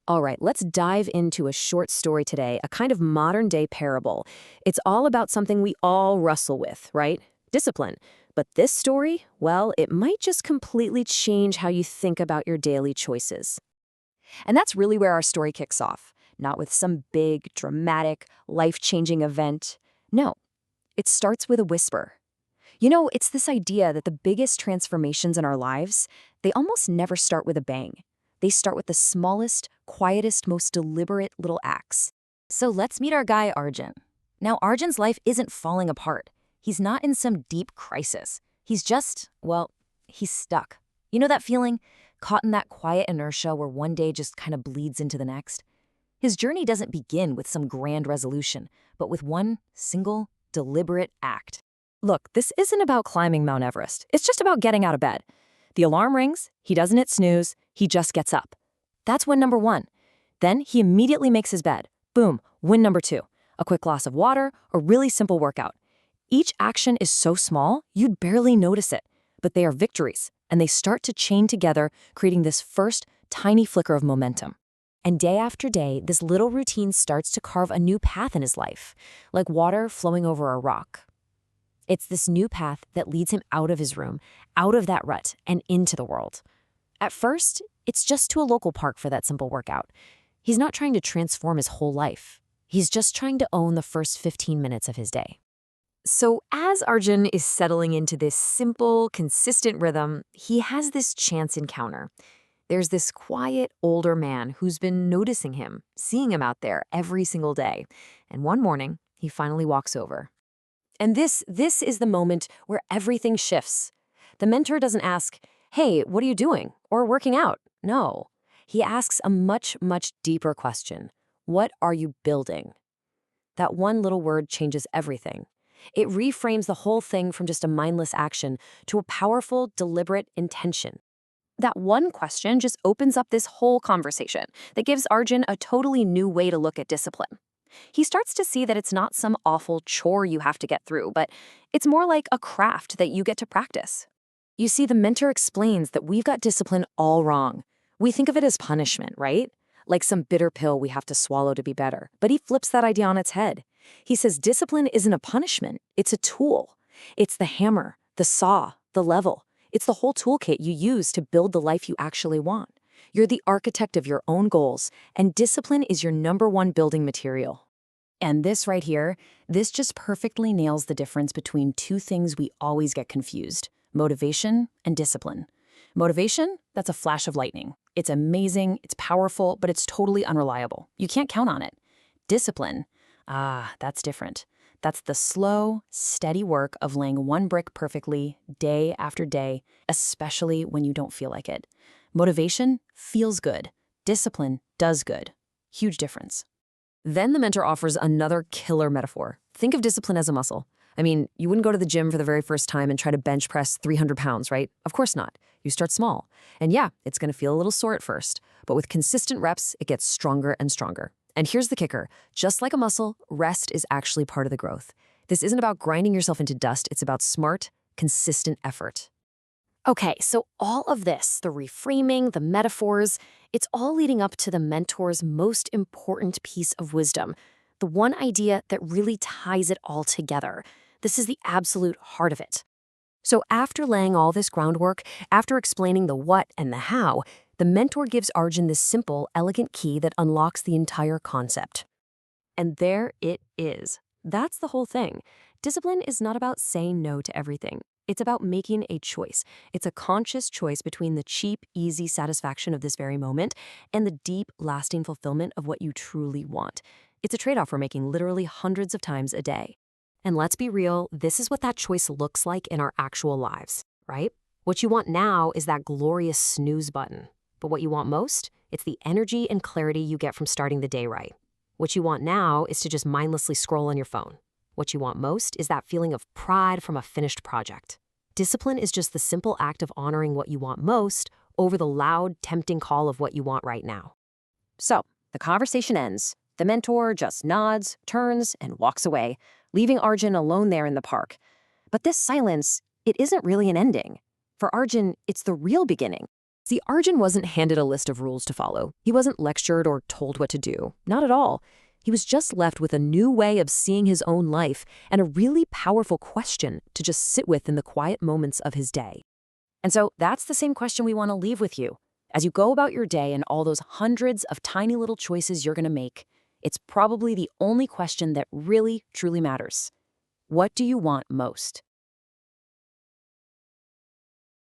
All right, let's dive into a short story today, a kind of modern day parable. It's all about something we all wrestle with, right? Discipline. But this story, well, it might just completely change how you think about your daily choices. And that's really where our story kicks off, not with some big, dramatic, life-changing event. No, it starts with a whisper. It's this idea that the biggest transformations in our lives, they almost never start with a bang. They start with the smallest, quietest, most deliberate little acts. So let's meet our guy, Arjun. Now, Arjun's life isn't falling apart. He's not in some deep crisis. He's just, well, he's stuck. You know that feeling? Caught in that quiet inertia where one day just kind of bleeds into the next? His journey doesn't begin with some grand resolution, but with one single, deliberate act. Look, this isn't about climbing Mount Everest. It's just about getting out of bed. The alarm rings, he doesn't hit snooze, he just gets up. That's win number one. Then he immediately makes his bed. Boom, win number two. A quick glass of water, a really simple workout. Each action is so small, you'd barely notice it. But they are victories, and they start to chain together, creating this first, tiny flicker of momentum. And day after day, this little routine starts to carve a new path in his life, like water flowing over a rock. It's this new path that leads him out of his room, out of that rut, and into the world. At first, it's just to a local park for that simple workout. He's not trying to transform his whole life. He's just trying to own the first 15 minutes of his day. So as Arjun is settling into this simple, consistent rhythm, he has this chance encounter. There's this quiet, older man who's been noticing him, seeing him out there every single day. And one morning, he finally walks over. And this is the moment where everything shifts. The mentor doesn't ask, "Hey, what are you doing?" or "working out." No. He asks a much, much deeper question. What are you building? That one little word changes everything. It reframes the whole thing from just a mindless action to a powerful, deliberate intention. That one question just opens up this whole conversation that gives Arjun a totally new way to look at discipline. He starts to see that it's not some awful chore you have to get through, but it's more like a craft that you get to practice. You see, the mentor explains that we've got discipline all wrong. We think of it as punishment, right? Like some bitter pill we have to swallow to be better. But he flips that idea on its head. He says discipline isn't a punishment, it's a tool. It's the hammer, the saw, the level. It's the whole toolkit you use to build the life you actually want. You're the architect of your own goals, and discipline is your number one building material. And this right here, this just perfectly nails the difference between two things we always get confused: motivation and discipline. Motivation, that's a flash of lightning. It's amazing, it's powerful, but it's totally unreliable. You can't count on it. Discipline, that's different. That's the slow, steady work of laying one brick perfectly, day after day, especially when you don't feel like it. Motivation feels good. Discipline does good. Huge difference. Then the mentor offers another killer metaphor. Think of discipline as a muscle. I mean, you wouldn't go to the gym for the very first time and try to bench press 300 pounds, right? Of course not. You start small. And yeah, it's going to feel a little sore at first, but with consistent reps, it gets stronger and stronger. And here's the kicker. Just like a muscle, rest is actually part of the growth. This isn't about grinding yourself into dust. It's about smart, consistent effort. Okay, so all of this, the reframing, the metaphors, it's all leading up to the mentor's most important piece of wisdom, the one idea that really ties it all together. This is the absolute heart of it. So after laying all this groundwork, after explaining the what and the how, the mentor gives Arjun this simple, elegant key that unlocks the entire concept. And there it is. That's the whole thing. Discipline is not about saying no to everything. It's about making a choice. It's a conscious choice between the cheap, easy satisfaction of this very moment and the deep, lasting fulfillment of what you truly want. It's a trade-off we're making literally hundreds of times a day. And let's be real, this is what that choice looks like in our actual lives, right? What you want now is that glorious snooze button. But what you want most? It's the energy and clarity you get from starting the day right. What you want now is to just mindlessly scroll on your phone. What you want most is that feeling of pride from a finished project. Discipline is just the simple act of honoring what you want most over the loud, tempting call of what you want right now. So, the conversation ends. The mentor just nods, turns, and walks away, leaving Arjun alone there in the park. But this silence, it isn't really an ending. For Arjun, it's the real beginning. See, Arjun wasn't handed a list of rules to follow. He wasn't lectured or told what to do. Not at all. He was just left with a new way of seeing his own life and a really powerful question to just sit with in the quiet moments of his day. And so that's the same question we want to leave with you. As you go about your day and all those hundreds of tiny little choices you're going to make, it's probably the only question that really, truly matters. What do you want most?